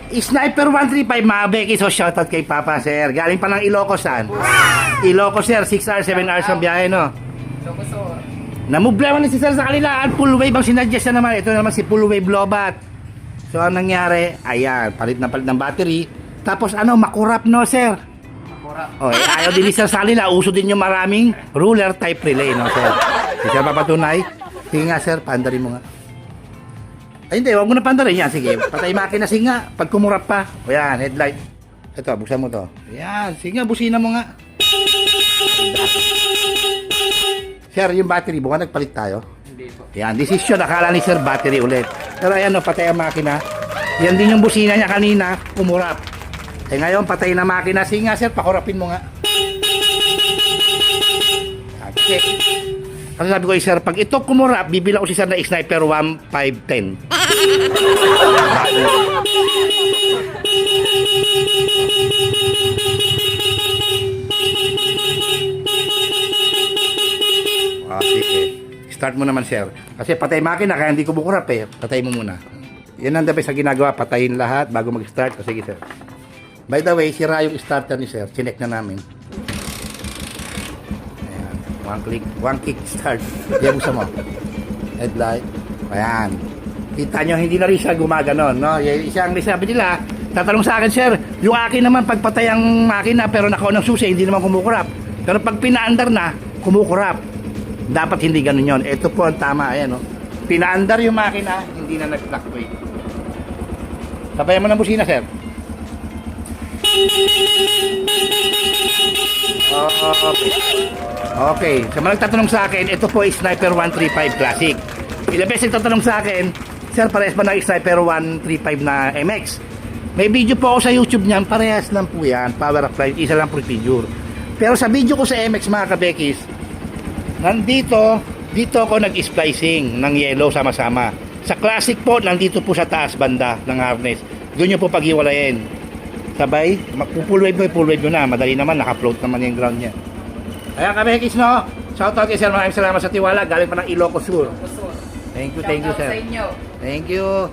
Sniper 135 mga Becky. So shoutout kay Papa sir. Galing pa ng Ilocos saan? Ilocos sir, 6 hours, 7 hours ang biyahe no. Namublewa na si sir sa kanila. At full wave ang sinadjust na naman. Ito naman si full wave lobat. So ang nangyari, ayan, palit ng battery. Tapos ano, makurap no sir. Oh, ayaw din sir sa kanila. Uso din yung maraming ruler type relay no sir. Si sir papatunay. Sige nga sir, paandarin mo nga. Ay hindi, huwag mo na paandarin yan. Sige, patay makina, sige nga. Pag kumurap pa. O yan, headlight. Ito, buksan mo to. Yan, sige nga, busina mo nga. Sir, yung battery, buka nagpalit tayo. Hindi po. Yan, decision, akala ni sir battery ulit. Pero ayan o, patay ang makina. Yan din yung busina niya kanina, kumurap. Eh ngayon, patay na makina. Sige nga sir, pakurapin mo nga. Okay. Ang sabi ko sir, pag ito kumurap, bibila ko si sir na Sniper 1510. Sige. Start mo naman sir. Kasi patay makina, kaya hindi ko bukurap eh. Patay mo muna. Yan ang dapat sa ginagawa, patayin lahat bago mag-start. Sige sir. By the way, sira yung starter ni sir. Chinek na namin. Ayan. One kick start. Yan mo mo. Headlight. Ayan. Kita nyo, hindi na rin siya gumaganon. No? Isang sabi nila, tatanong sa akin, sir, yung akin naman pagpatay ang makina pero nakaon ng susi, hindi naman kumukurap. Pero pag pinaandar na, kumukurap. Dapat hindi ganun yon. Ito po ang tama. Ayan, no? Pinaandar yung makina, hindi na nag-fluctuate. Sabayan mo ng busina, sir. Okay. Okay. Sa mga nagtatanong sa akin, ito po ay Sniper 135 Classic. Ilang beses nagtatanong sa akin, sir, parehas ba na Sniper 135 na MX? May video po ako sa YouTube niyan, parehas lang po yan. Power of flight, isa lang procedure. Pero sa video ko sa MX mga kabekis, dito ako nag-splicing ng yellow sama-sama. Sa Classic po, nandito po sa taas banda ng harness. Doon nyo po paghiwalayin. Sabay, full wave nyo na. Madali naman, naka-float naman yung ground niya. Ayan kabekis, no? Shoutout kay sir, maraming salamat sa tiwala. Galing pa ng Ilocos Sur. Thank you, sir. Sa inyo. Thank you.